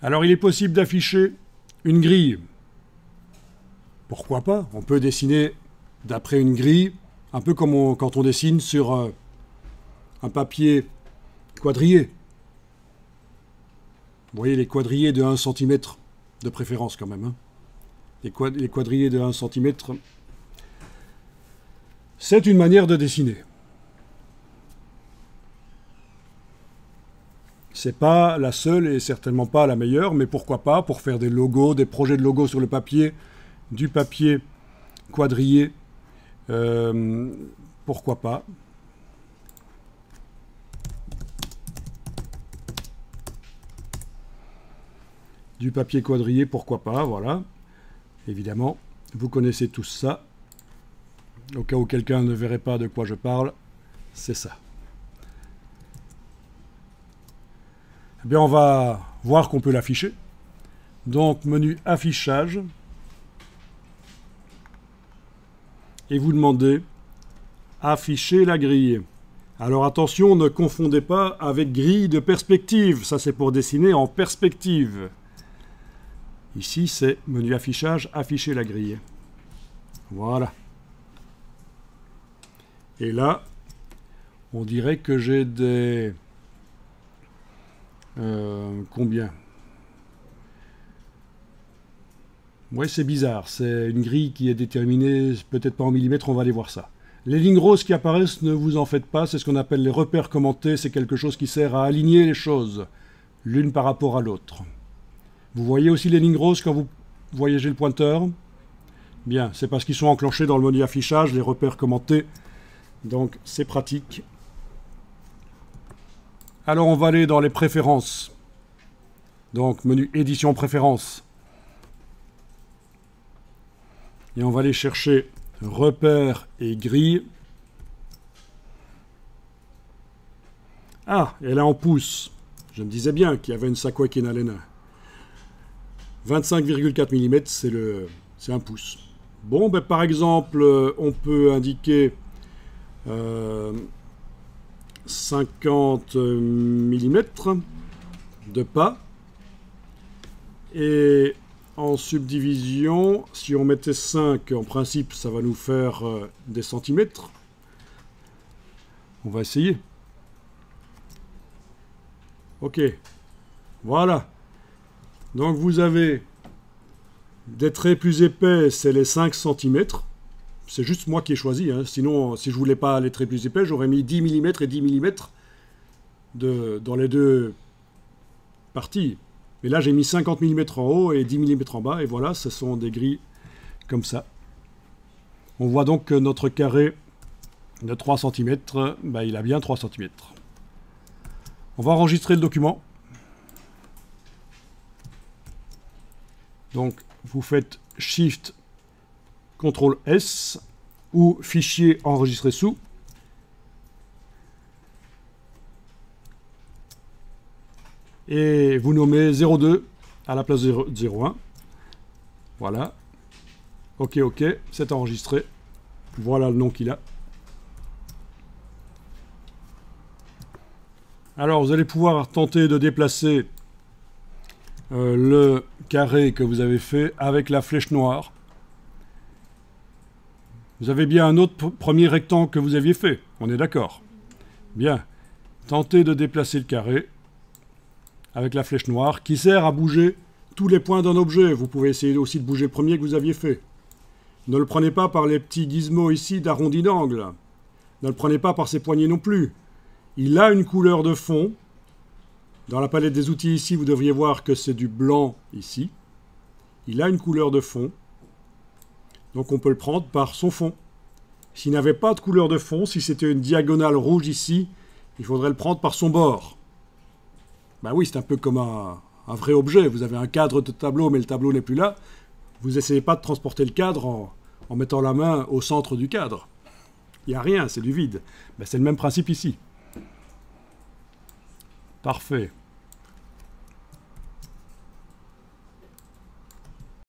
Alors il est possible d'afficher une grille. Pourquoi pas? On peut dessiner d'après une grille, un peu comme quand on dessine sur un papier quadrillé. Vous voyez les quadrillés de 1 cm de préférence quand même. Hein. Les quadrillés de 1 cm, c'est une manière de dessiner. C'est pas la seule et certainement pas la meilleure, mais pourquoi pas pour faire des logos, des projets de logos sur le papier, du papier quadrillé, pourquoi pas. Du papier quadrillé, pourquoi pas, voilà. Évidemment, vous connaissez tous ça. Au cas où quelqu'un ne verrait pas de quoi je parle, c'est ça. Eh bien, on va voir qu'on peut l'afficher. Donc, menu affichage. Et vous demandez afficher la grille. Alors attention, ne confondez pas avec grille de perspective. Ça, c'est pour dessiner en perspective. Ici, c'est menu affichage, afficher la grille. Voilà. Et là, on dirait que j'ai des... combien? Ouais, c'est bizarre. C'est une grille qui est déterminée, peut-être pas en millimètres, on va aller voir ça. Les lignes roses qui apparaissent, ne vous en faites pas, c'est ce qu'on appelle les repères commentés. C'est quelque chose qui sert à aligner les choses, l'une par rapport à l'autre. Vous voyez aussi les lignes roses quand vous voyagez le pointeur? Bien, c'est parce qu'ils sont enclenchés dans le menu affichage, les repères commentés. Donc, c'est pratique. Alors, on va aller dans les préférences. Donc, menu édition préférences. Et on va aller chercher repères et grilles. Ah, elle est en pouces. Je me disais bien qu'il y avait une Sakua Kenalena. 25,4 mm, c'est un pouce. Bon, ben, par exemple, on peut indiquer 50 mm de pas. Et en subdivision, si on mettait 5, en principe, ça va nous faire des centimètres. On va essayer. Ok. Voilà. Donc vous avez des traits plus épais, c'est les 5 cm. C'est juste moi qui ai choisi. Hein. Sinon, si je voulais pas les traits plus épais, j'aurais mis 10 mm et 10 mm dans les deux parties. Mais là, j'ai mis 50 mm en haut et 10 mm en bas. Et voilà, ce sont des grilles comme ça. On voit donc que notre carré de 3 cm, ben, il a bien 3 cm. On va enregistrer le document. Donc, vous faites Shift, CTRL S ou Fichier enregistré sous. Et vous nommez 02 à la place de 01. Voilà. OK, OK, c'est enregistré. Voilà le nom qu'il a. Alors, vous allez pouvoir tenter de déplacer le carré que vous avez fait avec la flèche noire. Vous avez bien un autre premier rectangle que vous aviez fait, on est d'accord? Bien. Tentez de déplacer le carré avec la flèche noire qui sert à bouger tous les points d'un objet. Vous pouvez essayer aussi de bouger le premier que vous aviez fait. Ne le prenez pas par les petits gizmos ici d'arrondi d'angle. Ne le prenez pas par ses poignées non plus. Il a une couleur de fond. Dans la palette des outils ici, vous devriez voir que c'est du blanc ici. Il a une couleur de fond. Donc on peut le prendre par son fond. S'il n'avait pas de couleur de fond, si c'était une diagonale rouge ici, il faudrait le prendre par son bord. Ben oui, c'est un peu comme un vrai objet. Vous avez un cadre de tableau, mais le tableau n'est plus là. Vous n'essayez pas de transporter le cadre en mettant la main au centre du cadre. Il n'y a rien, c'est du vide. Ben, c'est le même principe ici. Parfait.